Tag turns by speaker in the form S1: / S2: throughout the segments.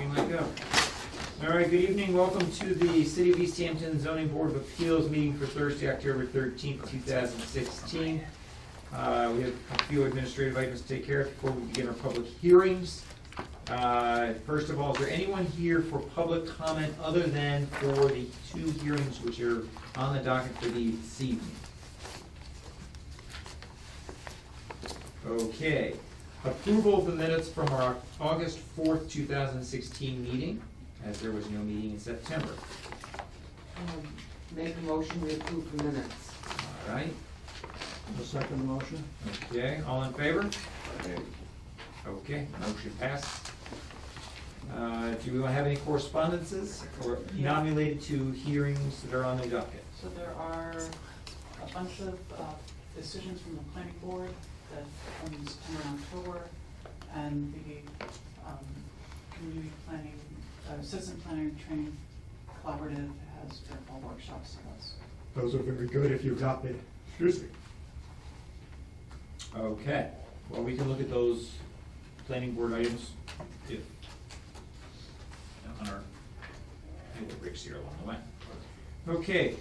S1: might go. All right, good evening. Welcome to the City of East Hampton Zoning Board of Appeals meeting for Thursday, October 13th, 2016. We have a few administrative items to take care of before we begin our public hearings. First of all, is there anyone here for public comment other than for the two hearings which are on the docket for this evening? Okay. Approval of the minutes from our August 4th, 2016 meeting, as there was no meeting in September.
S2: Make a motion to approve the minutes.
S1: All right.
S3: I'll second the motion.
S1: Okay, all in favor? Okay, motion passed. Do we have any correspondences or non-related to hearings that are on the docket?
S4: So there are a bunch of decisions from the planning board that from September and October, and the community planning, citizen planning training collaborative has their fall workshops with us.
S3: Those are very good if you adopt it. Excuse me.
S1: Okay, well, we can look at those planning board items if on our breaks here along the way. Okay,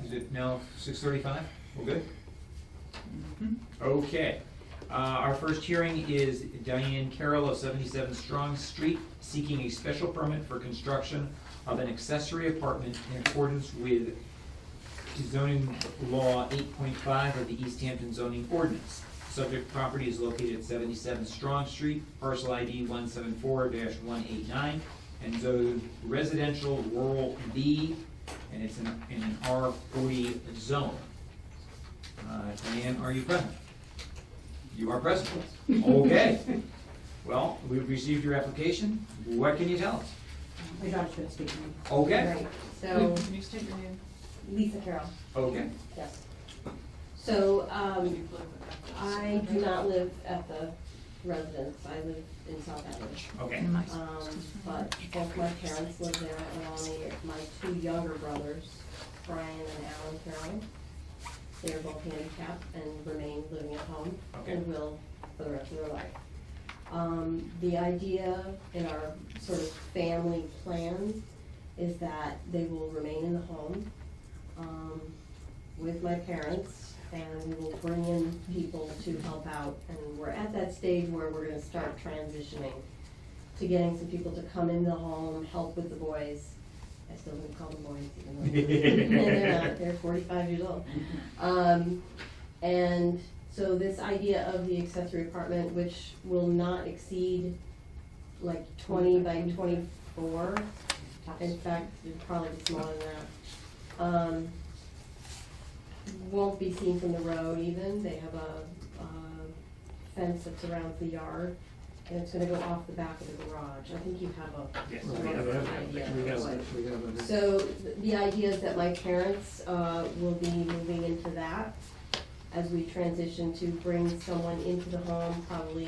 S1: is it now 6:35? We're good?
S4: Mm-hmm.
S1: Okay. Our first hearing is Diane Carroll of 77 Strong Street seeking a special permit for construction of an accessory apartment in accordance with zoning law 8.5 of the East Hampton zoning ordinance. Subject property is located at 77 Strong Street, parcel ID 174-189, and zoned residential rural B, and it's in an R40 zone. Diane, are you present? You are present. Okay. Well, we've received your application. What can you tell us?
S5: My daughter's going to speak.
S1: Okay.
S5: Right. So,
S4: Can you state your name?
S5: Lisa Carroll.
S1: Okay.
S5: Yes. So,
S4: Do you live at the
S5: I do not live at the residence. I live in South Village.
S1: Okay.
S5: But both my parents live there, along with my two younger brothers, Brian and Alan Carroll. They are both handicapped and remain living at home and will for the rest of their life. The idea in our sort of family plan is that they will remain in the home with my parents, and we will bring in people to help out. And we're at that stage where we're going to start transitioning to getting some people to come in the home, help with the boys. I still don't call them boys, even though they're not. They're 45 years old. And so this idea of the accessory apartment, which will not exceed like 20 by 24. In fact, it'd probably be smaller than that. Won't be seen from the road even. They have a fence that surrounds the yard. And it's going to go off the back of the garage. I think you have a
S1: Yes.
S5: idea. So the idea is that my parents will be moving into that as we transition to bring someone into the home, probably,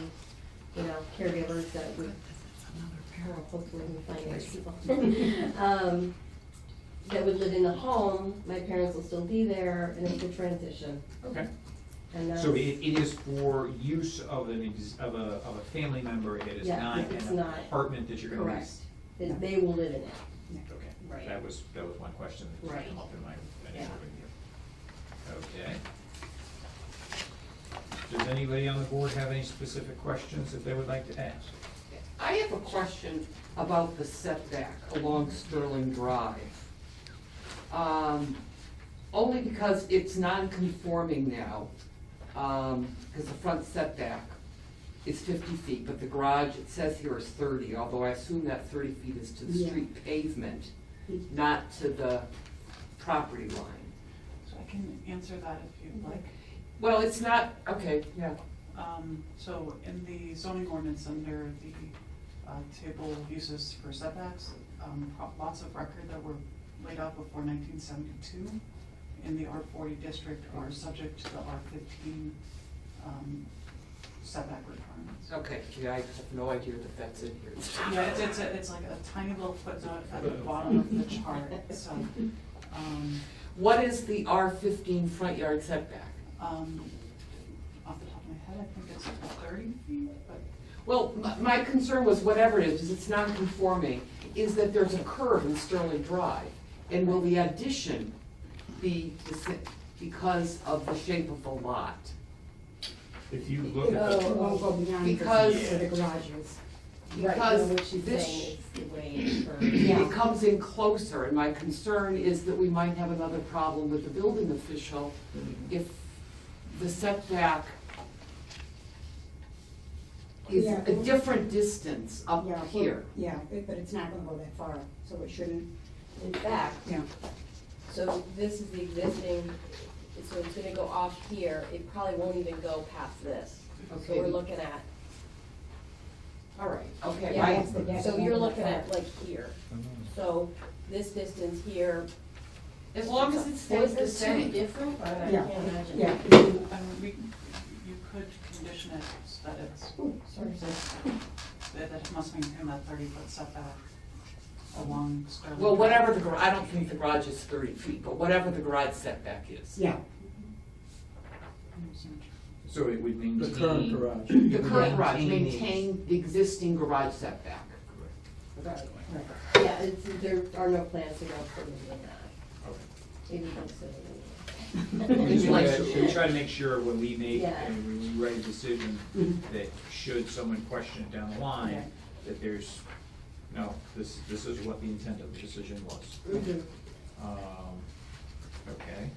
S5: caregivers that would, hopefully we find nice people, that would live in the home. My parents will still be there, and it's a transition.
S1: Okay.
S5: And
S1: So it is for use of a family member. It is not an apartment that you're going to lease.
S5: Correct. They will live in it.
S1: Okay.
S5: Right.
S1: That was one question that
S5: Right.
S1: came up in my initial review. Okay. Does anybody on the board have any specific questions that they would like to ask?
S2: I have a question about the setback along Sterling Drive. Only because it's non-conforming now, because the front setback is 50 feet, but the garage, it says here is 30, although I assume that 30 feet is to the street pavement, not to the property line.
S4: So I can answer that if you'd like.
S2: Well, it's not, okay, yeah.
S4: So in the zoning ordinance under the table of uses for setbacks, lots of record that were laid out before 1972 in the R40 district are subject to the R15 setback requirements.
S2: Okay, yeah, I have no idea that that's in here.
S4: Yeah, it's like a tiny little footnote at the bottom of the chart. So,
S2: what is the R15 front yard setback?
S4: off the top of my head, I think it's 30 feet, but
S2: Well, my concern was whatever it is, because it's non-conforming, is that there's a curve in Sterling Drive. And will the addition be because of the shape of the lot?
S1: If you look at
S6: It
S1: the,
S6: won't go beyond
S2: Because-
S6: where the garage is.
S2: Because
S5: What she's
S2: this,
S5: saying is the way it's for.
S6: Yeah.
S2: it comes in closer, and my concern is that we might have another problem with the building official if the setback is
S6: Yeah.
S2: a different distance up
S6: Yeah, well,
S2: here.
S6: Yeah, but it's not gonna go that far, so it shouldn't,
S5: In fact,
S6: yeah.
S5: so this is the existing, so it's gonna go off here, it probably won't even go past this. So
S2: Okay.
S5: we're looking at,
S2: All right, okay.
S5: Yeah,
S2: I-
S6: that's the- that's
S5: so
S6: the
S5: you're
S6: one
S5: looking
S6: that
S5: at like here. So this distance here.
S2: As long as it stays the
S5: Was this too
S2: same.
S5: different? I can't
S6: Yeah.
S5: imagine.
S6: Yeah.
S4: You could condition it so that it's,
S6: Ooh, sorry,
S4: that it must maintain that 30-foot setback along Sterling.
S2: Well,
S4: Drive.
S2: whatever the, I don't think the garage is 30 feet, but whatever the garage setback is.
S6: Yeah,
S1: so it would maintain.
S3: The current garage.
S2: The current garage,
S1: Maintain
S2: maintain the existing garage setback.
S5: Right.
S6: right.
S5: Yeah, it's, there are no plans to go further than that.
S1: Okay.
S5: Maybe don't say
S2: Would you like-
S1: So we try to make sure when we make,
S5: Yeah.
S1: and when we write a decision, that should someone question it down the line, that there's, no, this is what the intent of the decision was. Okay.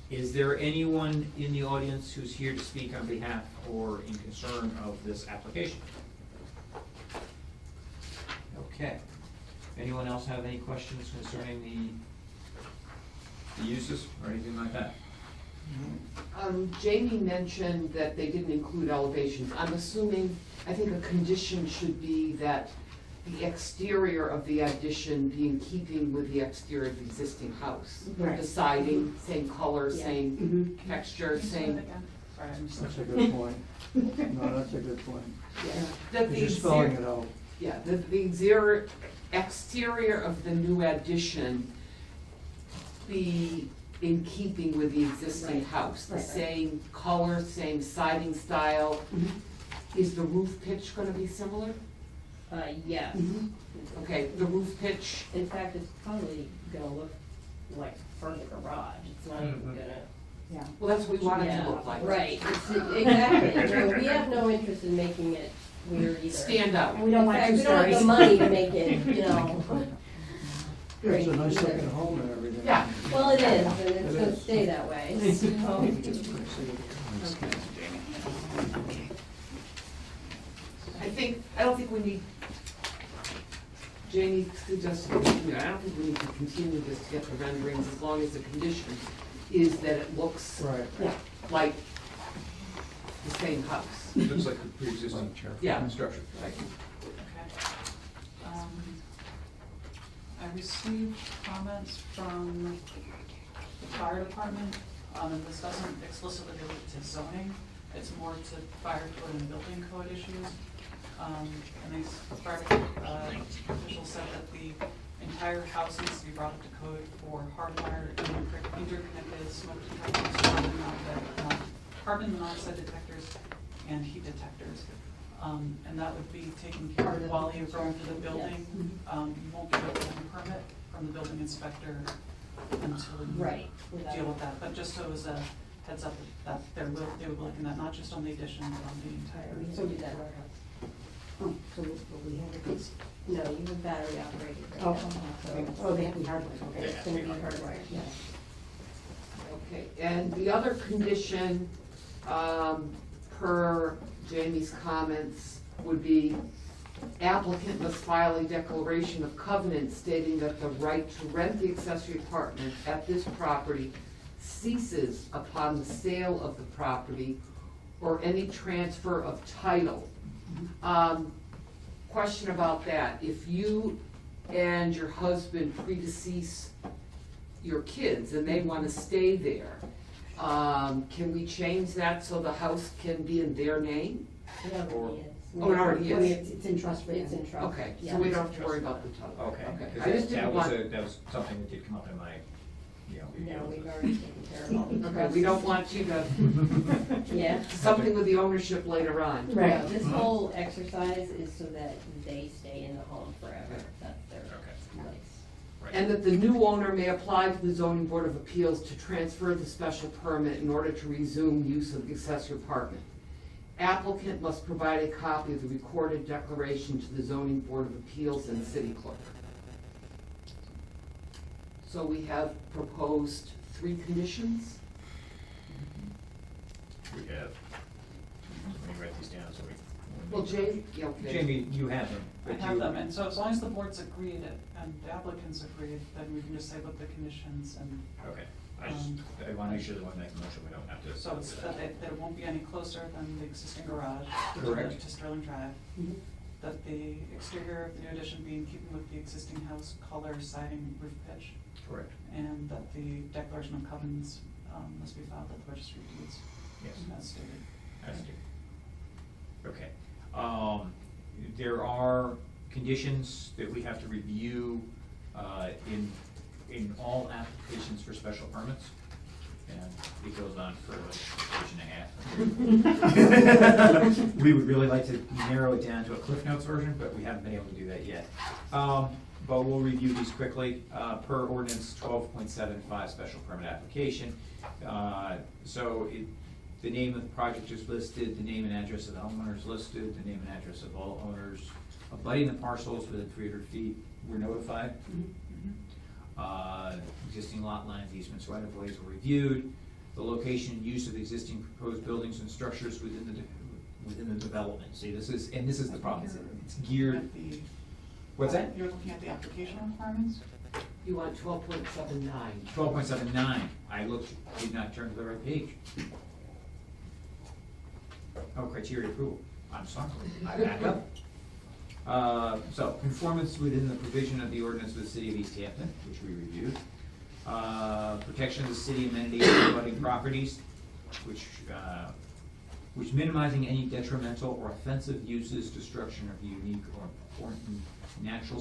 S1: Is there anyone in the audience who's here to speak on behalf or in concern of this application? Okay. Anyone else have any questions concerning the uses or anything like that?
S2: Jamie mentioned that they didn't include elevations. I'm assuming, I think a condition should be that the exterior of the addition be in keeping with the exterior of the existing house.
S6: Right.
S2: The siding, same color,
S5: Yeah.
S2: same
S6: Mhm.
S2: texture,
S4: Can you say that
S2: same.
S4: again? Sorry, I missed
S3: That's a
S4: that.
S3: good point. No, that's a good point.
S2: That the
S3: You're spelling
S2: exterior-
S3: it out.
S2: Yeah, the exterior of the new addition be in keeping with the existing
S5: Right.
S2: house. The
S6: Right.
S2: same color, same siding style.
S6: Mhm.
S2: Is the roof pitch gonna be similar?
S5: Yes.
S6: Mhm.
S2: Okay, the roof pitch,
S5: In fact, it's probably gonna look like for the garage, it's not even
S1: Mhm.
S5: gonna.
S6: Yeah.
S2: well, that's what we want it to
S5: Yeah,
S2: look like.
S5: Right, exactly, no, we have no interest in making it weird either.
S2: Stand out.
S6: And we don't
S5: In
S6: want
S5: fact,
S6: two
S5: we don't have the
S6: stories.
S5: money to make it, you know.
S3: It's a nice
S5: great.
S3: looking home and everything.
S2: Yeah.
S5: Well, it is, and it's
S3: It
S5: gonna
S3: is.
S5: stay that way, so.
S2: I don't think we need, Jamie suggested, I don't think we need to continue this to get the renderings as long as the condition is that it looks
S3: Right.
S6: Yeah.
S2: like the same house.
S1: It looks like the pre-existing
S2: Yeah.
S1: structure.
S2: Right.
S4: Okay. I received comments from the fire department, and this doesn't explicitly relate to zoning, it's more to fire code and building code issues. And these fire officials said that the entire house needs to be brought up to code for hardwired and interconnected smoke detectors, carbon monoxide detectors, and heat detectors. And that would be taken care of while you're going through the building. You won't get a building permit from the building inspector until you
S5: Right.
S4: deal with that. But just so as a heads up, that they would be looking at not just on the addition, but on the entire.
S5: We still do that in our house.
S6: Oh, so we have it.
S5: No, you have battery operated right
S6: Oh,
S5: now,
S6: okay.
S5: so
S6: Oh, they have to be hardwired, okay.
S5: it's gonna be hardwired, yes.
S2: Okay, and the other condition, per Jamie's comments, would be applicant must file a declaration of covenant stating that the right to rent the accessory apartment at this property ceases upon the sale of the property or any transfer of title. Question about that, if you and your husband predecease your kids and they wanna stay there, can we change that so the house can be in their name?
S5: It already is.
S2: Oh, it already
S6: I mean,
S2: is?
S6: it's in trust right
S5: It's in
S6: now.
S5: trust.
S2: Okay,
S5: Yeah.
S2: so we don't have to worry about the title.
S1: Okay,
S2: I
S1: because
S2: just
S1: that
S2: didn't
S1: was
S2: want,
S1: that was something that did come up in my Yeah.
S5: No, we've already taken care of all the
S2: Okay, we don't want you to,
S5: Yeah.
S2: something with the ownership later on.
S6: Right.
S5: No, this whole exercise is so that they stay in the home forever. That's their
S1: Okay.
S5: place.
S1: Right.
S2: And that the new owner may apply to the zoning board of appeals to transfer the special permit in order to resume use of the accessory apartment. Applicant must provide a copy of the recorded declaration to the zoning board of appeals and city clerk. So we have proposed 3 conditions.
S1: We have, let me write these down so we.
S2: Well, Jay, yeah, okay.
S1: Jamie, you have them.
S4: I
S1: but
S4: have
S1: you-
S4: them, and so as long as the board's agreed and the applicants agreed, then we can just say what the conditions and,
S1: Okay, I wanna make sure that when we make the motion, we don't have to.
S4: so it's that it won't be any closer than the existing garage
S1: Correct.
S4: to Sterling Drive.
S5: Mhm.
S4: That the exterior of the new addition be in keeping with the existing house color, siding, roof pitch,
S1: Correct,
S4: and that the declaration of covenants must be filed at the registry of deeds.
S1: yes,
S4: As stated.
S1: as do. Okay, there are conditions that we have to review, in all applications for special permits. And it goes on for like a page and a half. We would really like to narrow it down to a Cliff Notes version, but we haven't been able to do that yet. But we'll review these quickly, per ordinance 12.75 special permit application. The name of the project is listed, the name and address of the homeowner is listed, the name and address of all owners abutting the parcels within 300 feet were notified. Existing lot lines, easements, right of ways were reviewed. The location and use of the existing proposed buildings and structures within the development. See, this is the problem, it's geared.
S4: At the-
S1: What's that?
S4: You're looking at the application requirements?
S2: You want 12.79.
S1: 12.79, did not turn to the right page. Oh, criteria approval, I'm sorry, I back up. So, conformance within the provision of the ordinance of the city of East Hampton, which we reviewed. Protection of the city amenities and abutting properties, which minimizing any detrimental or offensive uses, destruction of unique or important natural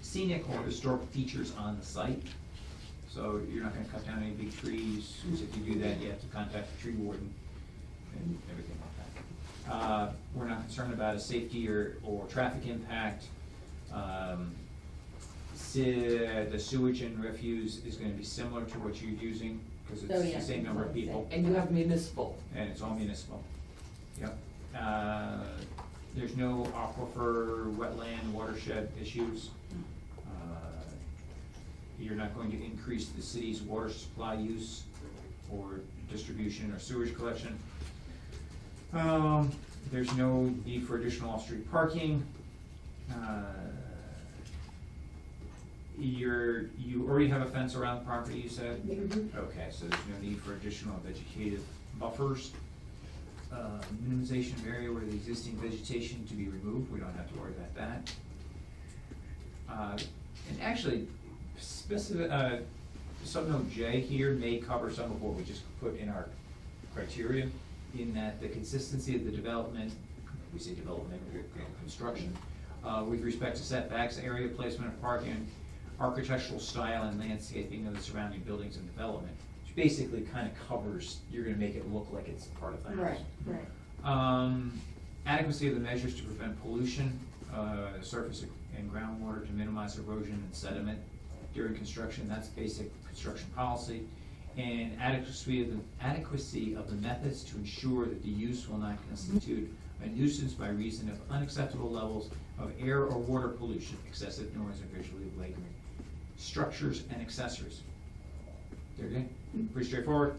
S1: scenic or historic features on the site. So you're not gonna cut down any big trees, because if you do that, you have to contact the tree warden and everything like that. We're not concerned about a safety or traffic impact. The sewage and refuse is gonna be similar to what you're using, because
S5: Oh,
S1: it's
S5: yeah,
S1: the same number of
S5: it's all the
S1: people.
S2: And you have municipal.
S1: And it's all municipal. Yep. There's no aquifer, wetland, watershed issues. You're not going to increase the city's water supply use or distribution or sewage collection. There's no need for additional off-street parking. You already have a fence around the property, you said? Okay, so there's no need for additional vegetative buffers. Minimization of area where the existing vegetation to be removed, we don't have to worry about that. And actually, subnote J here may cover some of what we just put in our criteria, in that the consistency of the development, we say development, construction, with respect to setbacks, area placement of parking, architectural style and landscaping of the surrounding buildings and development, which basically kind of covers, you're gonna make it look like it's part of the house.
S5: Right.
S1: Adequacy of the measures to prevent pollution, surface and groundwater to minimize erosion and sediment during construction, that's basic construction policy. And adequacy of the methods to ensure that the use will not constitute a nuisance by reason of unacceptable levels of air or water pollution, excessive noise, or visually flagrant structures and accessories. There you go. Pretty straightforward.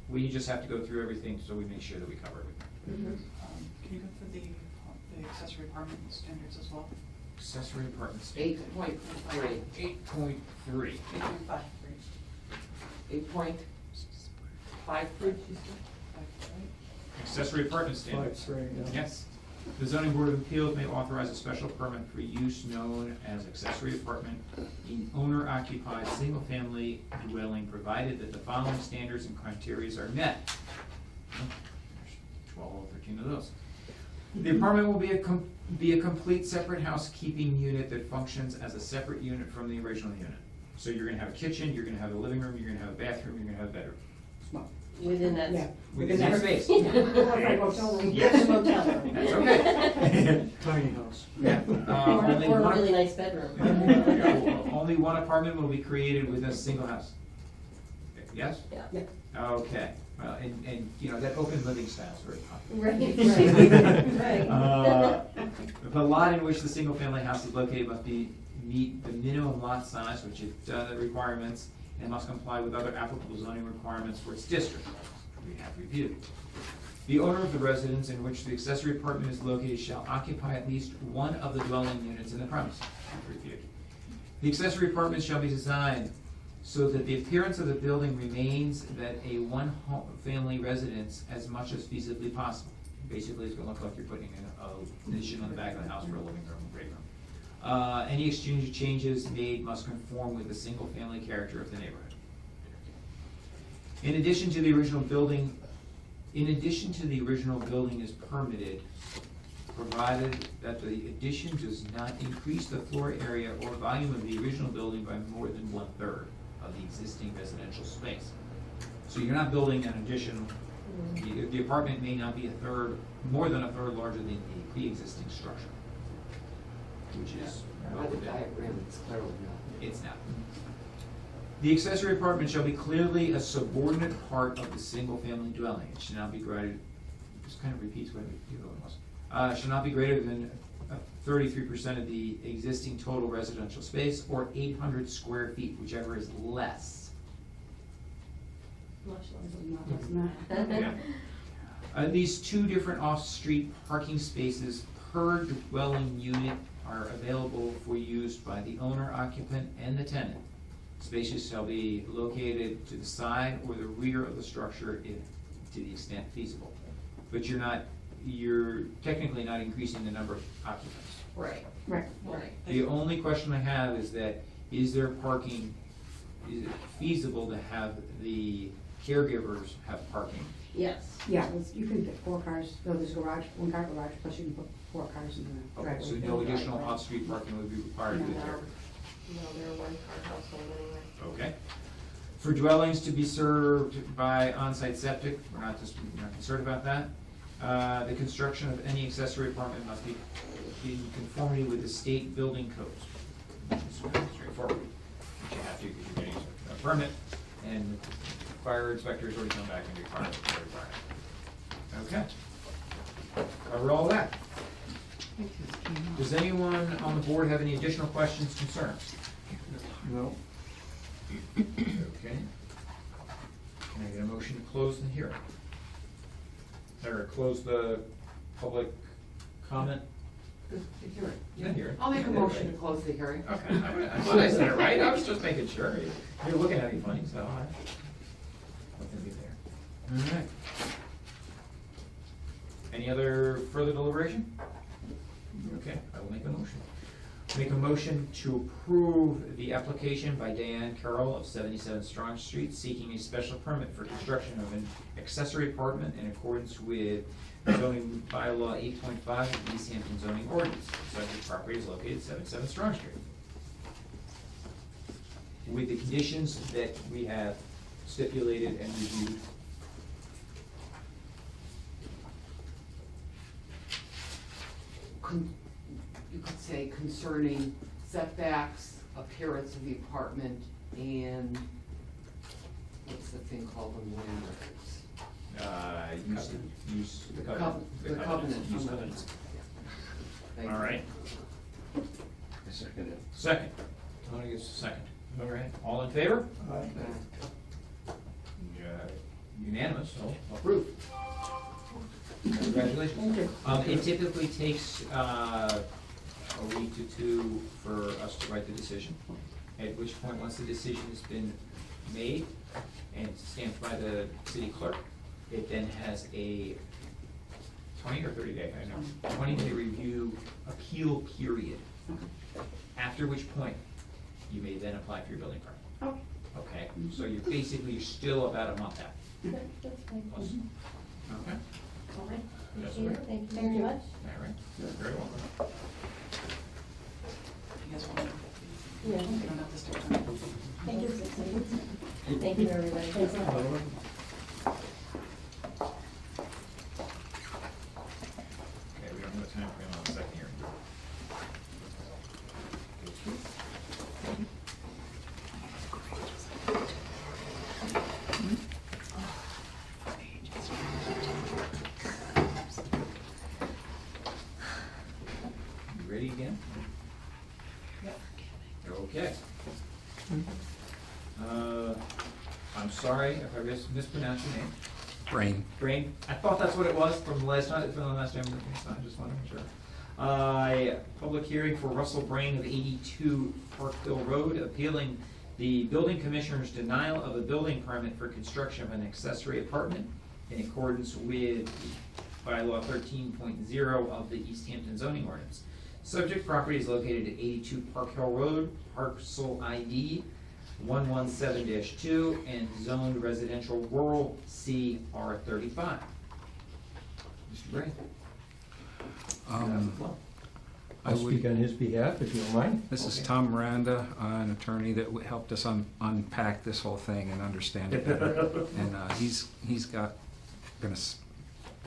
S1: We just have to go through everything so we make sure that we cover everything.
S4: Can you go through the accessory apartment standards as well?
S1: Accessory apartment standards.
S2: 8.3.
S1: 8.3.
S4: 8.53.
S2: 8.53.
S1: Accessory apartment standards.
S3: 5.3, yeah.
S1: Yes. The zoning board of appeals may authorize a special permit for use known as accessory apartment in owner-occupied, single-family dwelling, provided that the following standards and criteria are met. There's 12 or 13 of those. The apartment will be a complete separate housekeeping unit that functions as a separate unit from the original unit. So you're gonna have a kitchen, you're gonna have a living room, you're gonna have a bathroom, you're gonna have a bedroom.
S6: Small.
S5: Within that.
S6: Yeah.
S1: Within that space.
S6: Or if I go tell them.
S1: Yes.
S5: Motel room.
S1: That's okay.
S3: Tiny house.
S1: Yeah. Only
S5: Or a
S1: one-
S5: really nice bedroom.
S1: Only one apartment will be created within a single house. Yes?
S5: Yeah.
S6: Yeah.
S1: Okay, well, and, you know, that open living style is very popular.
S5: Right, right.
S1: The lot in which the single-family house is located must meet the minimum lot size, which is requirements, and must comply with other applicable zoning requirements for its district. We have reviewed. The owner of the residence in which the accessory apartment is located shall occupy at least one of the dwelling units in the premise. We've reviewed. The accessory apartment shall be designed so that the appearance of the building remains that a one-family residence as much as feasibly possible. Basically, it's gonna look like you're putting an addition on the back of the house for a living room, great room. Any exchange changes made must conform with the single-family character of the neighborhood. In addition to the original building is permitted, provided that the addition does not increase the floor area or volume of the original building by more than 1/3 of the existing residential space. So you're not building an addition, the apartment may not be more than a third larger than the pre-existing structure, which is.
S2: By the diagram, it's clearly not.
S1: It's not. The accessory apartment shall be clearly a subordinate part of the single-family dwelling. It should not be greater, this kind of repeats what the other one was. Shall not be greater than 33% of the existing total residential space, or 800 square feet, whichever is less.
S6: Not less than that.
S1: Yeah. At least 2 different off-street parking spaces per dwelling unit are available for use by the owner, occupant, and the tenant. Spaces shall be located to the side or the rear of the structure to the extent feasible. But you're technically not increasing the number of occupants.
S5: Right,
S6: Right.
S5: right.
S1: The only question I have is that, is it feasible to have the caregivers have parking?
S5: Yes.
S6: Yeah, you can fit 4 cars, so there's a garage, 1-car garage, plus you can put 4 cars in the
S1: Okay,
S6: driveway.
S1: so no additional off-street parking would be required with
S5: No,
S1: there.
S5: they're a one-car household anyway.
S1: Okay. For dwellings to be served by on-site septic, we're not concerned about that. The construction of any accessory apartment must be in conformity with the state building codes. Which is straightforward. Which you have to, because you're getting a permit, and the fire inspector's already come back and required it. Okay. Cover all that. Does anyone on the board have any additional questions, concerns?
S3: No.
S1: Okay. Can I get a motion to close the hearing? Or close the public comment?
S2: The hearing.
S1: The hearing.
S2: I'll make a motion to close the hearing.
S1: Okay, I thought I said it right, I was just making sure. You're looking at me funny, so I. Nothing to be there. All right. Any other further deliberation? Okay, I will make a motion. Make a motion to approve the application by Diane Carroll of 77 Strong Street seeking a special permit for construction of an accessory apartment in accordance with zoning bylaw 8.5 of the East Hampton zoning ordinance. The subject property is located at 77 Strong Street. With the conditions that we have stipulated and reviewed.
S2: You could say concerning setbacks, appearance of the apartment, and what's the thing called in land records?
S1: Use the
S2: The
S1: covenant.
S2: covenant.
S1: Use covenants.
S2: Thank
S1: All
S2: you.
S1: right. Second. Tony gets a second. All right. All in favor? Unanimous, so approved. Congratulations.
S6: Thank you.
S1: It typically takes a week to 2 for us to write the decision, at which point, once the decision has been made and stamped by the city clerk, it then has a 20 or 30 day, I don't know, 20-day review appeal period. After which point, you may then apply for your building permit.
S6: Oh,
S1: Okay, so you're still about a month out.
S5: That's fine.
S1: Plus. Okay,
S5: All right.
S1: That's
S5: Appreciate it.
S1: okay.
S5: Thank you very much.
S1: all right, very well.
S4: You guys want to?
S5: Yeah.
S4: You don't have to stick around.
S5: Thank you, everybody.
S6: Thanks a lot.
S1: Okay, we don't have time for a second here. You ready again?
S4: Yep.
S1: Okay. I'm sorry if I mispronounced your name. Brain. I thought that's what it was from the last time, so I just wanted to make sure. Public hearing for Russell Brain of 82 Parkville Road, appealing the building commissioner's denial of a building permit for construction of an accessory apartment in accordance with bylaw 13.0 of the East Hampton zoning ordinance. Subject property is located at 82 Park Hill Road, parcel ID 117-2, and zoned residential rural CR35. Mr. Brain.
S7: I
S8: I'll speak on his behalf, if you don't mind.
S7: This is
S1: Okay.
S7: Tom Miranda, an attorney that helped us unpack this whole thing and understand it better. And he's got,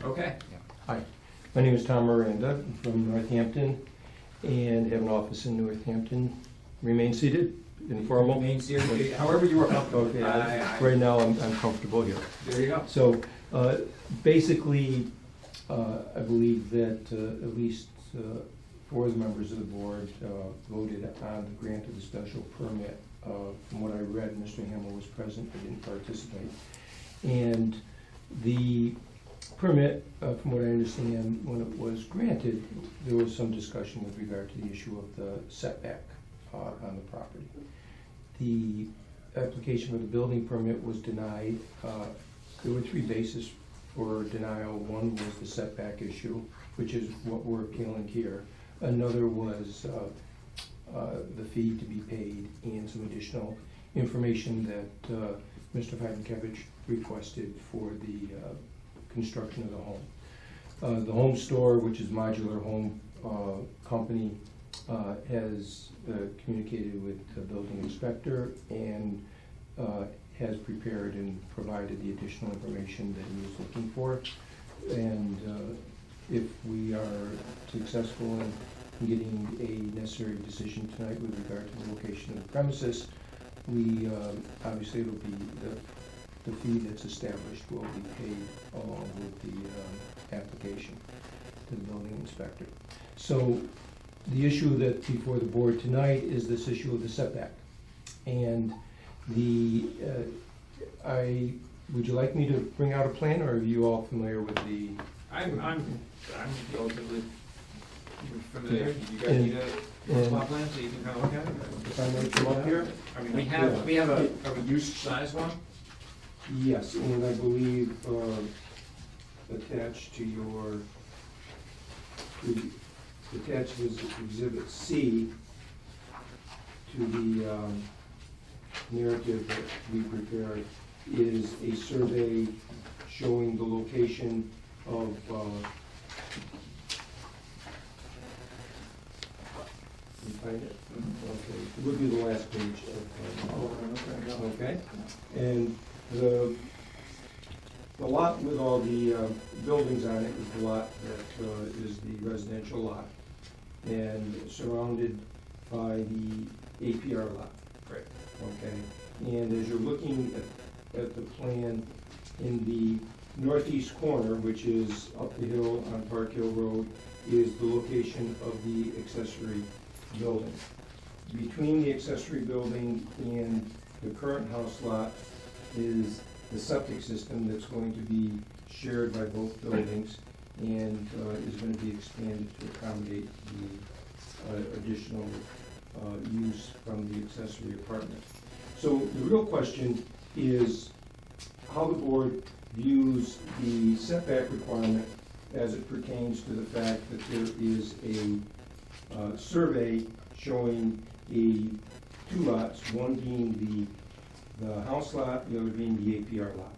S1: Okay.
S8: Hi, my name is Tom Miranda. I'm from Northampton and have an office in Northampton. Remain seated, informal.
S1: Remain seated, however you are comfortable.
S8: Okay, right now I'm comfortable here.
S1: There you go.
S8: So, basically, I believe that at least 4 of the members of the board voted on the grant of the special permit. From what I read, Mr. Hamel was present, but didn't participate. And the permit, from what I understand, when it was granted, there was some discussion with regard to the issue of the setback on the property. The application for the building permit was denied. There were 3 bases for denial. One was the setback issue, which is what we're appealing here. Another was the fee to be paid and some additional information that Mr. Heidenkevich requested for the construction of the home. The home store, which is Modular Home Company, has communicated with the building inspector and has prepared and provided the additional information that he was looking for. And if we are successful in getting a necessary decision tonight with regard to the location of the premises, we obviously it'll be the fee that's established will be paid along with the application to the building inspector. So the issue that's before the board tonight is this issue of the setback. And the would you like me to bring out a plan, or are you all familiar with the?
S1: I'm relatively familiar.
S8: Yeah.
S1: You guys need a plot plan so you can kind of look at it?
S8: If I may come up here?
S1: I mean, we have a use size one.
S8: Yes, and I believe attached to your, attached is Exhibit C to the narrative that we prepared is a survey showing the location of you find it? Okay, it would be the last page of, okay? And the lot with all the buildings on it is the lot that is the residential lot, and surrounded by the APR lot.
S1: Right.
S8: Okay, and as you're looking at the plan, in the northeast corner, which is up the hill on Park Hill Road, is the location of the accessory building. Between the accessory building and the current house lot is the septic system that's going to be shared by both buildings and is going to be expanded to accommodate the additional use from the accessory apartment. So the real question is how the board views the setback requirement as it pertains to the fact that there is a survey showing 2 lots, one being the house lot, the other being the APR lot.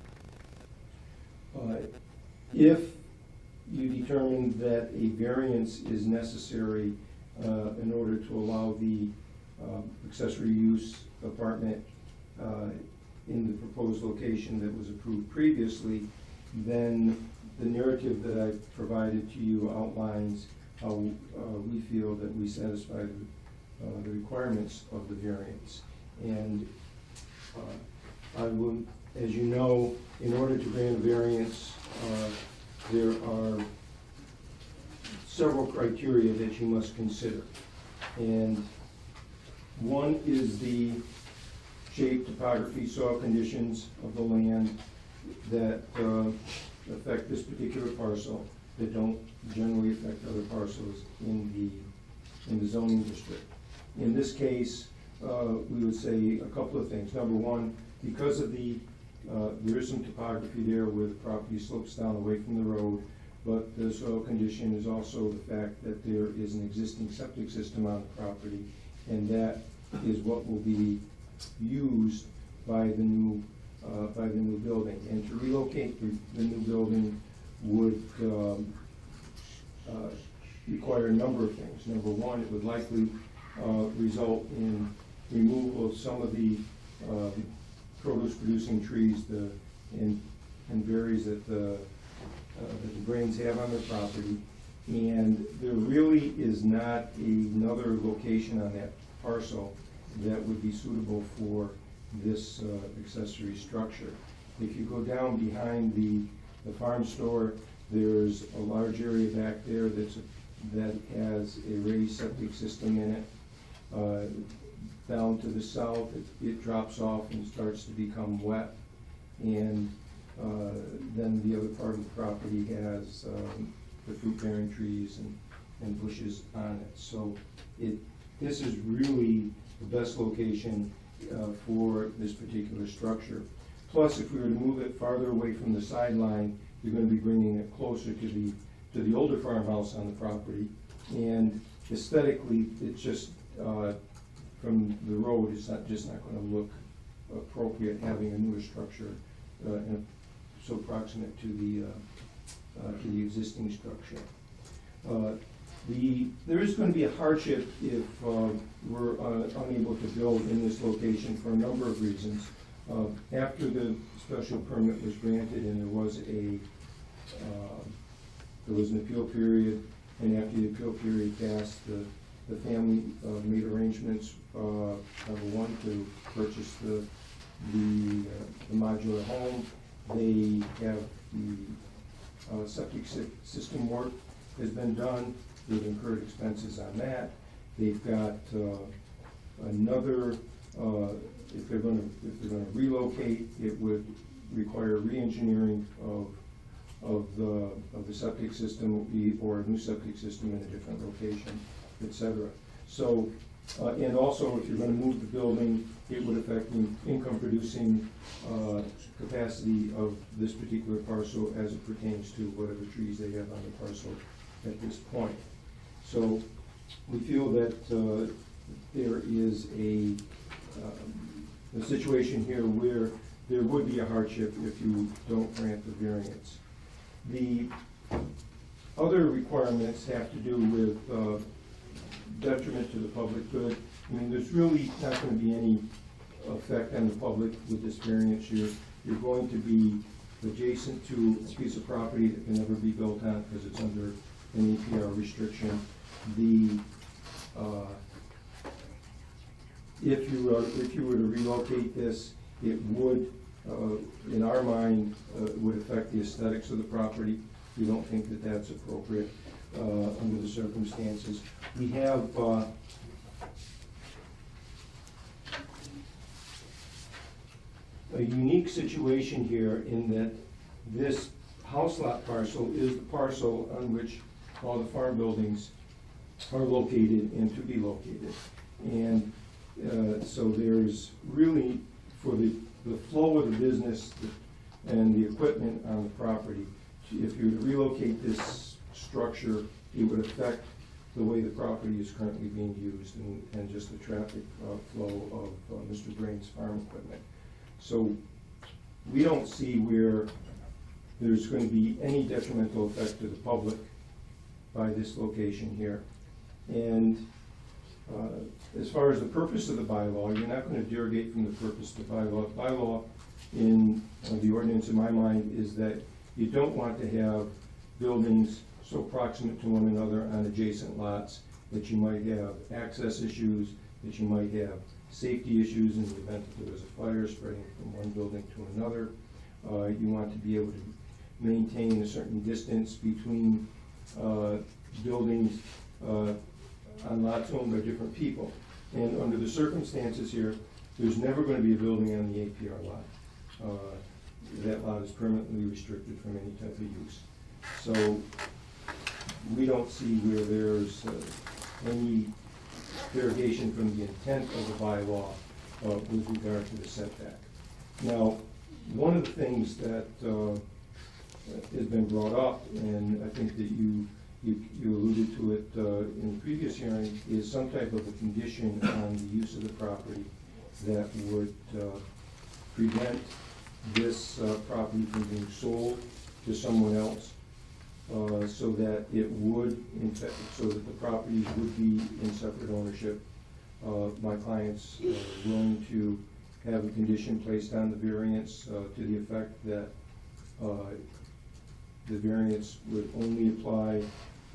S8: If you determine that a variance is necessary in order to allow the accessory use apartment in the proposed location that was approved previously, then the narrative that I provided to you outlines how we feel that we satisfy the requirements of the variance. And I will, as you know, in order to grant a variance, there are several criteria that you must consider. And one is the shape, topography, soil conditions of the land that affect this particular parcel, that don't generally affect other parcels in the zoning district. In this case, we would say a couple of things. Number one, because of there is some topography there where the property slopes down away from the road, but the soil condition is also the fact that there is an existing septic system on the property, and that is what will be used by the new building. And to relocate the new building would require a number of things. Number one, it would likely result in removal of some of the produce-producing trees and berries that the Brains have on their property. And there really is not another location on that parcel that would be suitable for this accessory structure. If you go down behind the farm store, there's a large area back there that has a raised septic system in it. Down to the south, it drops off and starts to become wet. And then the other part of the property has the fruit-bearing trees and bushes on it. So this is really the best location for this particular structure. Plus, if we were to move it farther away from the sideline, you're going to be bringing it closer to the older farmhouse on the property. And aesthetically, it's just from the road, it's just not going to look appropriate having a newer structure so proximate to the existing structure. There is going to be a hardship if we're unable to build in this location for a number of reasons. After the special permit was granted and there was an appeal period, and after the appeal period passed, the family made arrangements, number one, to purchase the modular home. They have the septic system work has been done. They've incurred expenses on that. They've got another, if they're going to relocate, it would require re-engineering of the septic system, or a new septic system in a different location, etc. So, and also if you're going to move the building, it would affect the income producing capacity of this particular parcel as it pertains to whatever trees they have on the parcel at this point. So we feel that there is a situation here where there would be a hardship if you don't grant the variance. The other requirements have to do with detriment to the public good. I mean, there's really not going to be any effect on the public with this variance. You're going to be adjacent to a piece of property that can never be built on because it's under an APR restriction. If you were to relocate this, it would, in our mind, would affect the aesthetics of the property. We don't think that that's appropriate under the circumstances. We have a unique situation here in that this house lot parcel is the parcel on which all the farm buildings are located and to be located. And so there's really, for the flow of the business and the equipment on the property, if you were to relocate this structure, it would affect the way the property is currently being used and just the traffic flow of Mr. Brain's farm equipment. So we don't see where there's going to be any detrimental effect to the public by this location here. And As far as the purpose of the bylaw, you're not going to derogate from the purpose of the bylaw. Bylaw in the ordinance, in my mind, is that you don't want to have buildings so proximate to one another on adjacent lots that you might have access issues, that you might have safety issues in the event that there was a fire spreading from one building to another. You want to be able to maintain a certain distance between buildings on lots owned by different people. And under the circumstances here, there's never going to be a building on the APR lot. That lot is permanently restricted from any type of use. So we don't see where there's any derogation from the intent of the bylaw with regard to the setback. Now, one of the things that has been brought up, and I think that you alluded to it in the previous hearing, is some type of a condition on the use of the property that would prevent this property from being sold to someone else, so that it would, in fact, so that the properties would be in separate ownership. My clients are willing to have a condition placed on the variance to the effect that the variance would only apply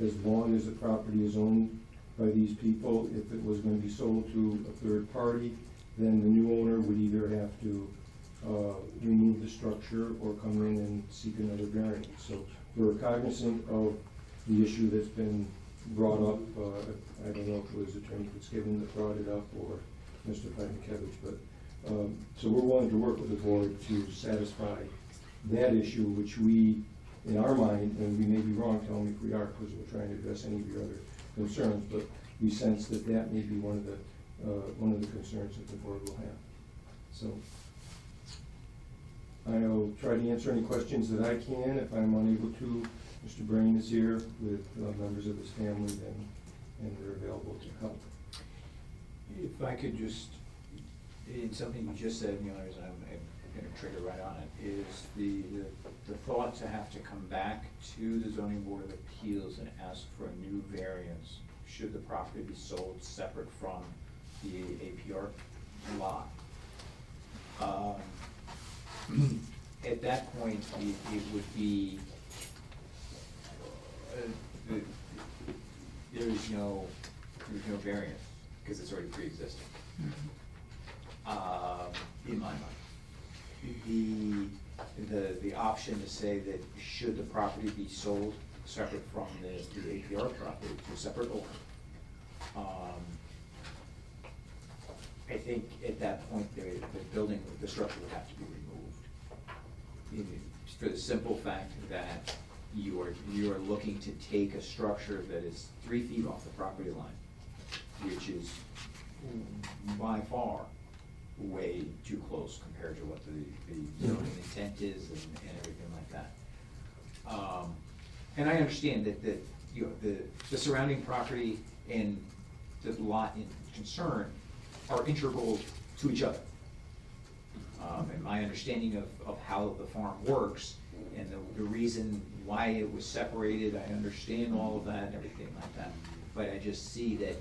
S8: as long as the property is owned by these people. If it was going to be sold to a third party, then the new owner would either have to remove the structure or come in and seek another variance. So we're cognizant of the issue that's been brought up. I don't know if it was Attorney Fitzgibbon that brought it up or Mr. Pankevich, but so we're willing to work with the board to satisfy that issue, which we, in our mind, and we may be wrong, tell me if we are, because we're trying to address any of your other concerns, but we sense that that may be one of the concerns that the board will have. So I'll try to answer any questions that I can. If I'm unable to, Mr. Brain is here with members of his family, and they're available to help.
S9: If I could just, in something you just said, Neil, and I'm going to trigger right on it, is the thought to have to come back to the Zoning Board of Appeals and ask for a new variance should the property be sold separate from the APR lot. At that point, it would be, there's no variance, because it's already pre-existing. In my mind, the option to say that should the property be sold separate from the APR property to a separate owner, I think at that point the structure would have to be removed, for the simple fact that you are looking to take a structure that is 3 feet off the property line, which is by far way too close compared to what the zoning intent is and everything like that. And I understand that the surrounding property and the lot in concern are integral to each other. And my understanding of how the farm works and the reason why it was separated, I understand all of that and everything like that. But I just see that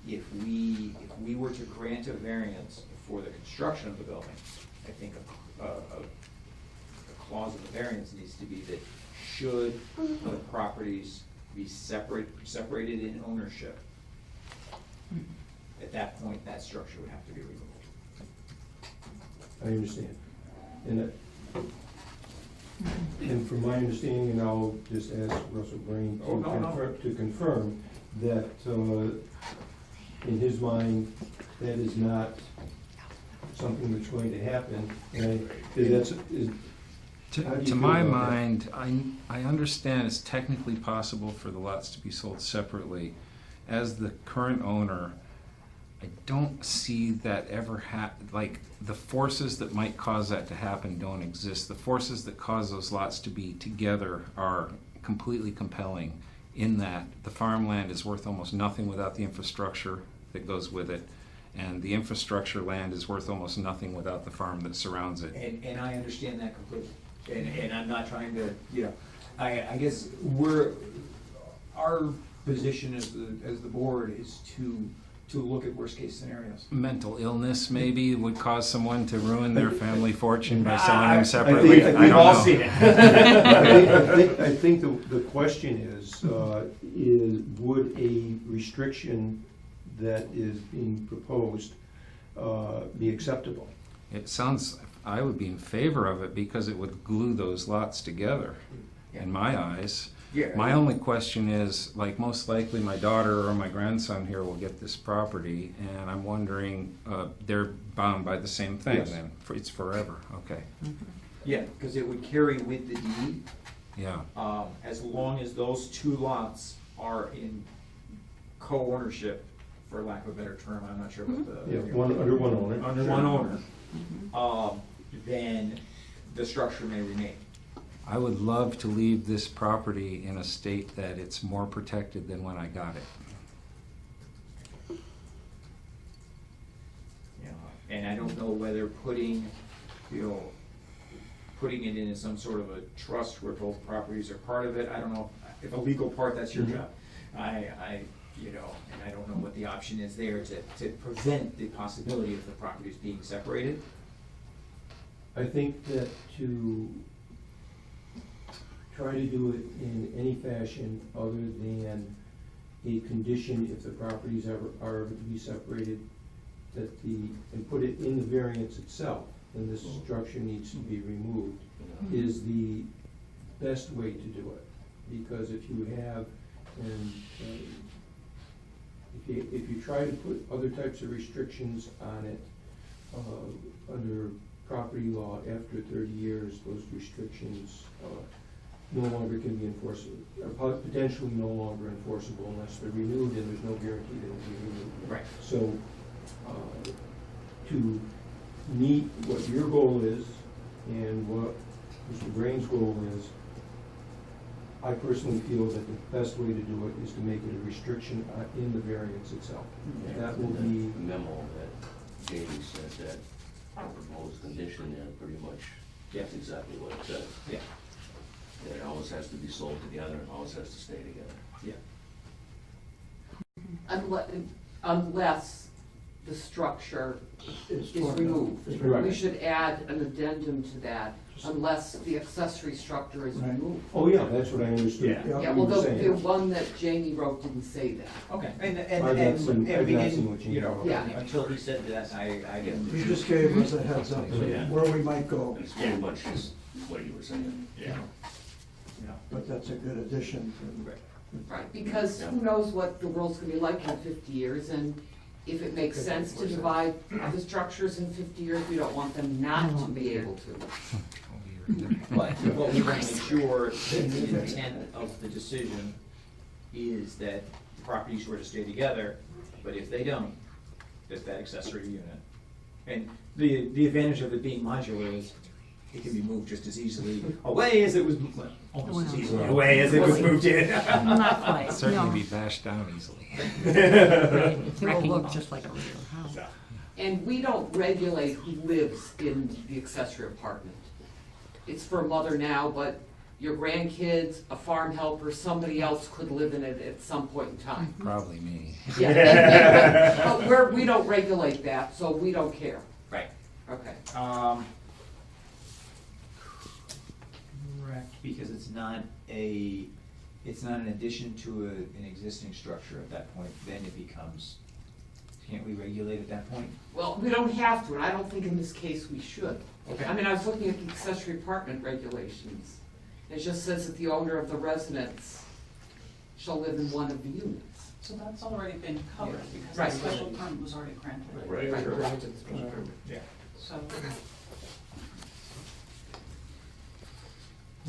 S9: if we were to grant a variance for the construction of the building, I think a clause of the variance needs to be that should the properties be separated in ownership, at that point that structure would have to be removed.
S8: I understand. And from my understanding, and I'll just ask Russell Brain to confirm that in his mind, that is not something that's going to happen.
S7: To my mind, I understand it's technically possible for the lots to be sold separately. As the current owner, I don't see that ever like the forces that might cause that to happen don't exist. The forces that cause those lots to be together are completely compelling, in that the farmland is worth almost nothing without the infrastructure that goes with it, and the infrastructure land is worth almost nothing without the farm that surrounds it.
S9: And I understand that completely. And I'm not trying to, I guess our position as the board is to
S1: to look at worst-case scenarios.
S7: Mental illness maybe would cause someone to ruin their family fortune by selling
S1: I
S7: them separately.
S3: think
S7: I
S1: We've
S7: don't
S1: all
S7: know.
S1: seen it.
S8: I think the question is would a restriction that is being proposed be acceptable?
S7: It sounds, I would be in favor of it because it would glue those lots together, in my eyes.
S9: Yeah.
S7: My only question is, like, most likely my daughter or my grandson here will get this property, and I'm wondering, they're bound by the same thing
S8: Yes.
S7: then? It's forever, okay,
S1: Yeah, because it would carry with the deed,
S7: yeah.
S1: as long as those two lots are in co-ownership, for lack of a better term, I'm not sure what the.
S8: Yeah, under one owner.
S1: Under one owner, then the structure may remain.
S7: I would love to leave this property in a state that it's more protected than when I got it.
S1: You know, and I don't know whether putting it in some sort of a trust where both properties are part of it, I don't know if a legal part, that's your job. And I don't know what the option is there to prevent the possibility of the properties being separated.
S8: I think that to try to do it in any fashion other than a condition if the properties are to be separated, and put it in the variance itself, then this structure needs to be removed, is the best way to do it. Because if you have, if you try to put other types of restrictions on it, under property law, after 30 years, those restrictions no longer can be enforceable, or potentially no longer enforceable unless they're renewed, and there's no guarantee that it'll be renewed.
S1: Right.
S8: So, to meet what your goal is and what Mr. Grain's goal is, I personally feel that the best way to do it is to make it a restriction in the variance itself. That will be.
S10: The memo that Jamie said that proposed condition there, pretty much, that's exactly what it says.
S1: Yeah.
S10: That it always has to be sold together and always has to stay together.
S1: Yeah.
S2: Unless the structure
S3: It's
S2: is
S3: torn down.
S2: removed.
S3: It's
S2: We
S8: Right.
S2: should add an addendum to that, unless the accessory structure is
S3: Right.
S2: removed.
S8: Oh, yeah, that's what I understood.
S1: Yeah.
S2: Yeah,
S8: what
S2: well,
S8: you were
S2: the
S8: saying.
S2: one that Jamie wrote didn't say that.
S1: Okay,
S8: I've not seen what
S1: we
S8: you
S1: didn't,
S8: wrote.
S2: Yeah.
S1: until he said that, I didn't.
S3: He just gave us a heads up of where we might go,
S10: And it's pretty much just what you were saying.
S1: Yeah.
S3: but that's a good addition to.
S2: Right, because who knows what the world's gonna be like in 50 years, and if it makes sense to divide the structures in 50 years, we don't want them not to be able to.
S1: But we want to make sure that the intent of the decision is that the properties were to stay together, but if they don't, that accessory unit. And the advantage of it being modular is it can be moved just as easily away as it was, well, almost as easily away as it was moved in.
S11: Not quite,
S7: Certainly
S11: no.
S7: be bashed down easily.
S11: It will look just like a regular house.
S2: And we don't regulate who lives in the accessory apartment. It's for mother now, but your grandkids, a farm helper, somebody else could live in it at some point in time.
S7: Probably me.
S2: Yeah, but we don't regulate that, so we don't care.
S1: Right.
S2: Okay.
S1: Correct, because it's not an addition to an existing structure at that point, then it becomes, can't we regulate at that point?
S2: Well, we don't have to, and I don't think in this case we should.
S1: Okay.
S2: I mean, I was looking at the accessory apartment regulations. It just says that the owner of the residence shall live in one of the units.
S4: So that's already been covered, because
S2: Right.
S4: the special permit was already granted.
S10: Right.
S1: Yeah.
S4: So,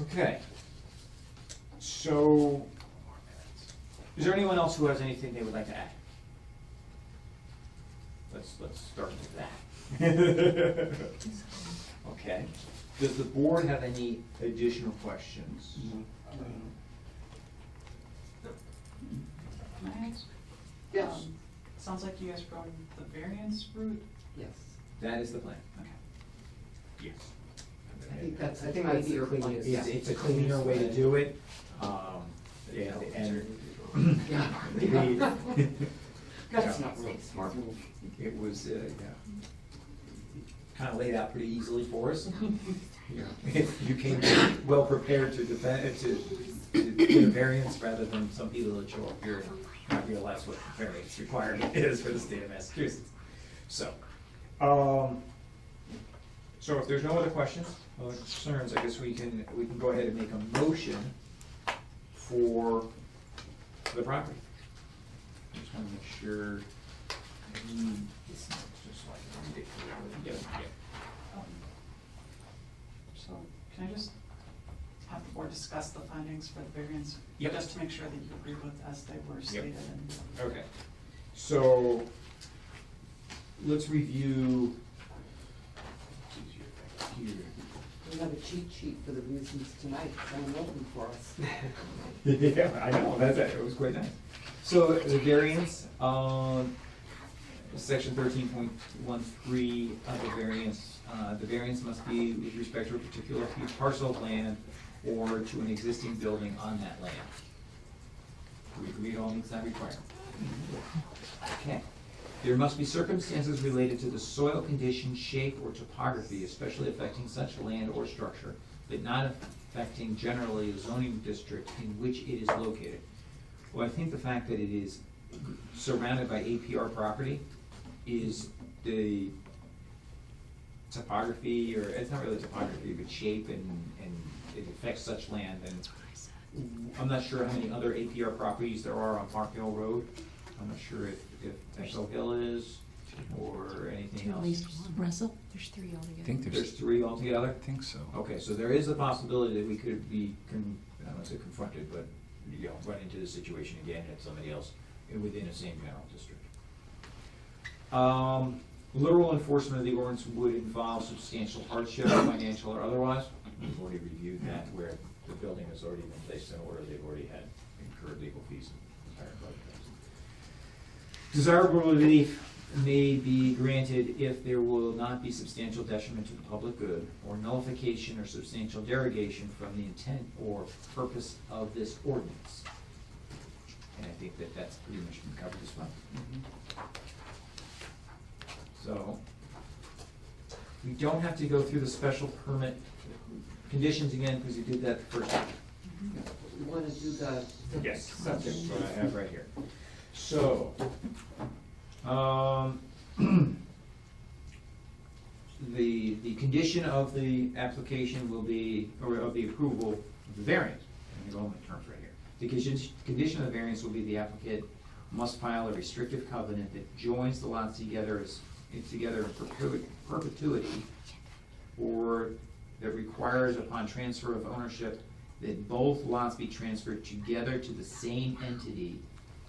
S1: Okay. So, is there anyone else who has anything they would like to add? Let's start with that. Okay. Does the board have any additional questions?
S4: can I ask?
S2: Yes.
S4: Sounds like you guys are going the variance route.
S2: Yes.
S1: That is the plan.
S4: Okay.
S1: Yes.
S2: I think that's
S6: I think
S2: an
S6: that's the
S2: ideal
S6: cleanest.
S2: place.
S1: It's a cleaner way to do it. And
S2: That's not really a smart move.
S1: It was, kind of laid out pretty easily for us. You know, you came well prepared to defend, to get a variance rather than some people that show up here and not realize what the variance requirement is for the state of Massachusetts. So, so if there's no other questions, other concerns, I guess we can go ahead and make a motion for the property. I just want to make sure. It's not just like ridiculous.
S4: So can I just have the board discuss the findings for the variance?
S1: Yep.
S4: Just to make sure that you agree with as they were stated and.
S1: Okay, so let's review. Here.
S2: We have a cheat sheet for the reasons tonight, someone opened for us.
S1: Yeah, I know, it was quite nice. So the variance, section 13.13 of the variance must be with respect to a particular parcel of land or to an existing building on that land. We agree it all meets that requirement. Okay. There must be circumstances related to the soil condition, shape, or topography, especially affecting such land or structure, but not affecting generally the zoning district in which it is located. Well, I think the fact that it is surrounded by APR property is the topography, or it's not really topography, but shape, and it affects such land. And I'm not sure how many other APR properties there are on Park Hill Road. I'm not sure if Echo Hill is, or anything else.
S11: At least one. Russell, there's 3 altogether.
S7: I think
S1: There's 3 altogether?
S7: I think so.
S1: Okay, so there is a possibility that we could be, I don't want to say confronted, but, you know, run into this situation again at somebody else within the same general district. Literal enforcement of the ordinance would involve substantial hardship, financial or otherwise. We've already reviewed that, where the building has already been placed in order, they've already had incurred legal fees and higher costs. Desirable relief may be granted if there will not be substantial detriment to the public good, or nullification or substantial derogation from the intent or purpose of this ordinance. And I think that that's pretty much been covered as well. So, we don't have to go through the special permit conditions again, because you did that the first time.
S2: We want to do the
S1: Yes,
S2: subject.
S1: that's what I have right here. So, the condition of the application will be, or of the approval of the variance, and the enrollment terms right here. The condition of the variance will be the applicant must file a restrictive covenant that joins the lots together in perpetuity, or that requires upon transfer of ownership that both lots be transferred together to the same entity,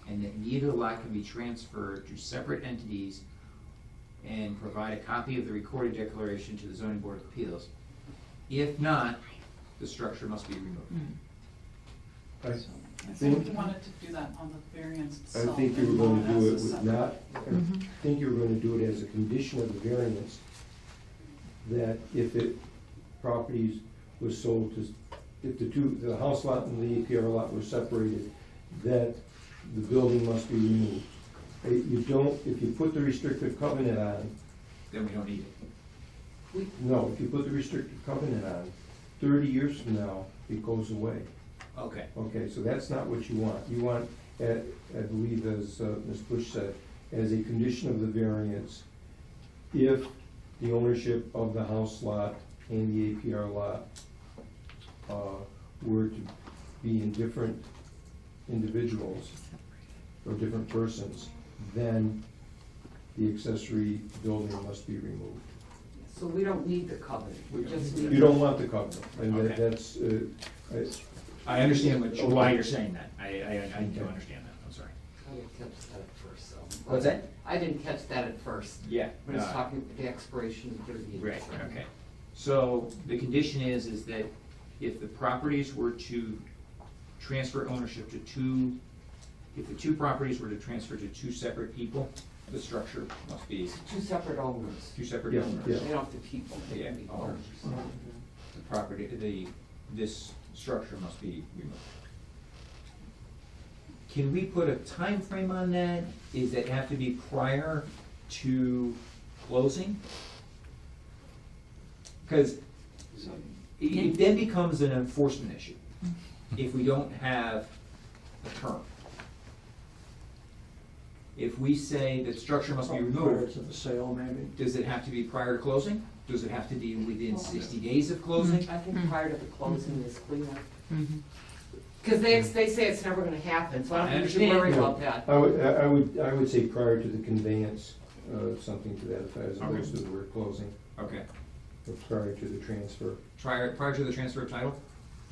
S1: and that neither lot can be transferred to separate entities, and provide a copy of the recorded declaration to the zoning board of appeals. If not, the structure must be removed.
S8: I
S4: I think you wanted to do that on the variance
S8: I
S4: itself.
S8: think you were going to
S4: and
S8: do it
S4: as a
S8: with
S4: separate-
S8: not, I think you were going to do it as a condition of the variance, that if properties was sold to, if the house lot and the APR lot were separated, that the building must be removed. You don't, if you put the restrictive covenant on,
S1: Then we don't need it.
S8: no, if you put the restrictive covenant on, 30 years from now, it goes away.
S1: Okay.
S8: Okay, so that's not what you want. You want, I believe as Ms. Bush said, as a condition of the variance, if the ownership of the house lot and the APR lot were to be in different individuals or different persons, then the accessory building must be removed.
S2: So we don't need the covenant, we just need.
S8: You don't want the covenant, and
S1: Okay.
S8: that's,
S1: I understand why you're saying that. I do understand that, I'm sorry.
S2: I didn't catch that at first, so.
S1: What's that?
S2: I didn't catch that at first.
S1: Yeah.
S2: When it's talking about the expiration of 30 years.
S1: Right, okay. So the condition is that if the properties were to transfer ownership to if the 2 properties were to transfer to 2 separate people, the structure must be
S2: 2 separate owners.
S1: 2 separate
S8: Yeah,
S1: owners.
S8: yeah.
S2: They don't have to people, they
S1: Yeah,
S2: can be
S1: owners.
S2: owners.
S1: The property, this structure must be removed. Can we put a time frame on that? Is it have to be prior to closing? Because it then becomes an enforcement issue if we don't have a term. If we say that structure must be
S3: Prior
S1: removed,
S3: to the sale, maybe?
S1: does it have to be prior to closing? Does it have to be within 60 days of closing?
S2: I think prior to the closing is cleaner.
S11: Mm-hmm.
S2: Because they say it's never gonna happen, so I don't think we should
S1: understand.
S2: worry about that.
S8: I would say prior to the conveyance, something to that effect, as opposed to the word closing,
S1: Okay.
S8: or prior to the transfer,
S1: Prior to the transfer of title?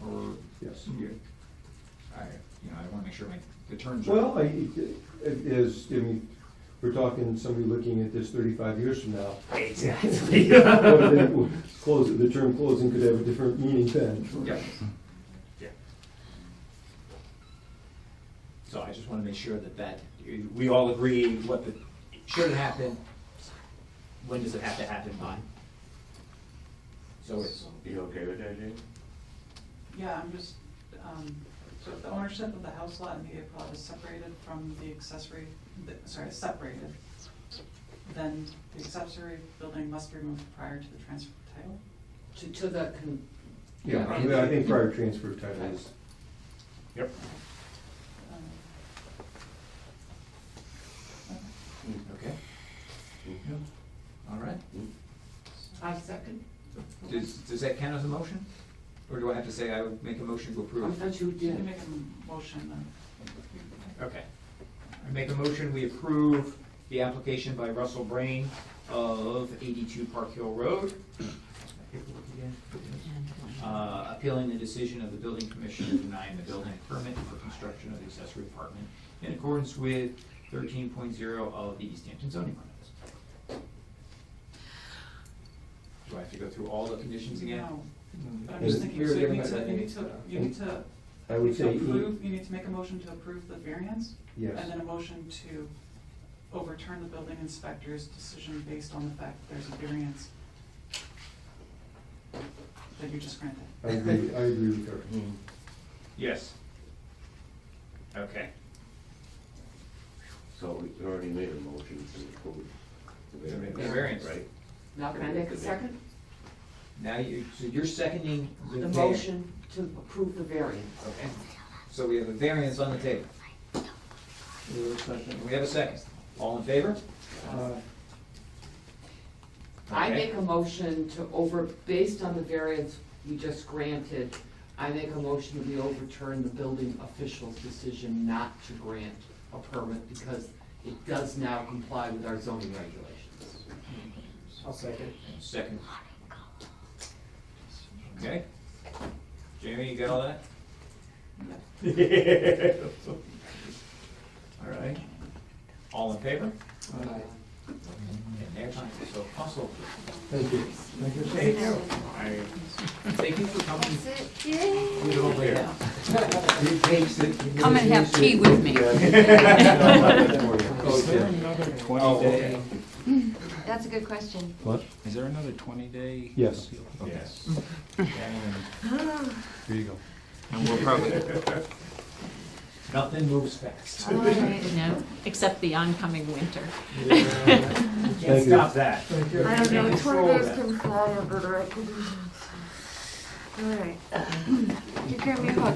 S1: Or,
S8: yes.
S1: I want to make sure the terms are.
S8: Well, we're talking somebody looking at this 35 years from now.
S1: Exactly.
S8: Well, then, the term closing could have a different meaning then.
S1: Yeah. Yeah. So I just want to make sure that we all agree what should happen, when does it have to happen by? So it's,
S10: You okay with that, Jay?
S4: Yeah, I'm just, so if the ownership of the house lot and the plot is separated from the separated, then the accessory building must be removed prior to the transfer of title?
S2: To the,
S8: Yeah, I think prior transfer of title is.
S1: yep. Okay. All right.
S2: I second.
S1: Does that count as a motion? Or do I have to say I would make a motion to
S2: I
S1: approve?
S2: thought you
S4: You
S2: did.
S4: can make a motion then.
S1: Okay. I make a motion, we approve the application by Russell Brain of 82 Park Hill Road. Appealing the decision of the building commissioner denying the building permit for construction of the accessory apartment in accordance with 13.0 of the East Hampton zoning ordinance. Do I have to go through all the conditions again?
S4: No, but I'm just thinking, so you need to
S8: I would say,
S4: approve, you need to make a motion to approve the variance?
S8: yes.
S4: And then a motion to overturn the building inspector's decision based on the fact that there's a variance that you just granted.
S8: I agree with her.
S1: Yes. Okay.
S10: So we already made a motion to approve
S1: The variance.
S10: right?
S2: Now can I make a second?
S1: Now so you're seconding the
S2: The
S1: variance.
S2: motion to approve the variance.
S1: Okay. So we have a variance on the table. We have a second. All in favor?
S2: I
S1: Okay.
S2: make a motion to based on the variance we just granted, I make a motion that we overturn the building official's decision not to grant a permit because it does now comply with our zoning regulations.
S1: I'll second. Second. Okay. Jamie, you got all that? All right. All in favor? And there's time, so also.
S8: Thank you.
S1: Thank you. Thank you for coming.
S11: That's it, yay.
S1: Leave it over here. It takes it.
S11: Come and have tea with me.
S7: Is there another 20-day?
S11: That's a good question.
S8: What?
S7: Is there another 20-day?
S8: Yes.
S7: Okay.
S1: Yes.
S7: Here you go. And we'll probably,
S1: Nothing moves fast.
S11: No, except the oncoming winter.
S1: Can't stop that.
S11: I don't know,
S1: Can't
S11: 20
S1: control
S11: days
S1: that.
S11: can fly over the right conditions. All right. Take care of me, Hook.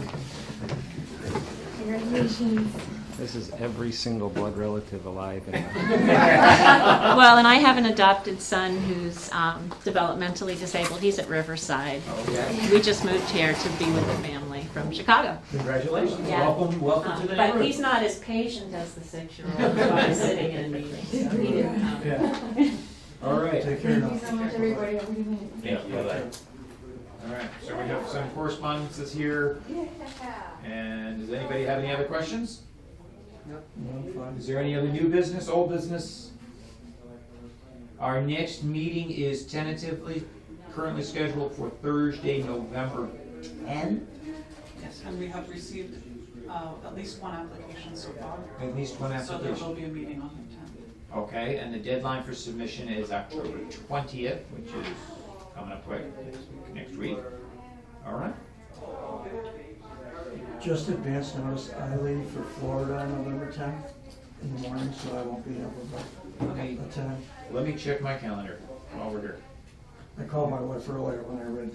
S11: Congratulations.
S7: this is every single blood relative alive in
S12: Well, and I have an adopted son who's developmentally disabled. He's at Riverside.
S1: Okay.
S12: We just moved here to be with the family from Chicago.
S1: Congratulations.
S12: Yeah.
S1: Welcome to the
S12: But
S1: neighborhood.
S12: he's not as patient as the 6-year-old who I was sitting in a meeting, so he didn't come.
S1: Yeah. All right.
S3: Take care
S11: Thank you so much, everybody. Have a good night.
S1: Thank you. All right, so we have some correspondences here. And does anybody have any other questions? Is there any other new business, old business? Our next meeting is tentatively currently scheduled for Thursday, November 10.
S4: Yes, and we have received at least one application so far.
S1: At least one
S4: So there will
S1: application.
S4: be a meeting on the 10th.
S1: Okay, and the deadline for submission is October 20th, which is coming up quick, next week. All right.
S3: Just advance notice, I leave for Florida on November 10th in the morning, so I won't be able
S1: Okay.
S3: to attend.
S1: Let me check my calendar while we're here.
S3: I called my wife earlier when I read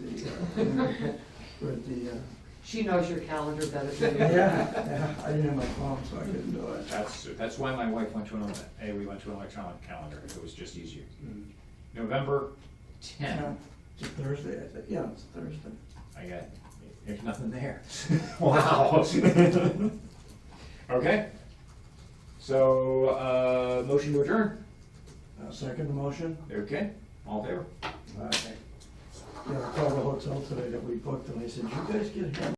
S3: the,
S2: She knows your calendar better than you.
S3: yeah, I didn't have my phone, so I couldn't do it.
S1: That's why my wife went to we went to an electronic calendar. It was just easier. November 10th.
S3: It's a Thursday, I think, yeah, it's a Thursday.
S1: I got, there's nothing there. Wow. Okay. So, motion to adjourn.
S3: Second motion?
S1: Okay, all in favor?
S3: Yeah, I called the hotel today that we booked, and they said, you guys get here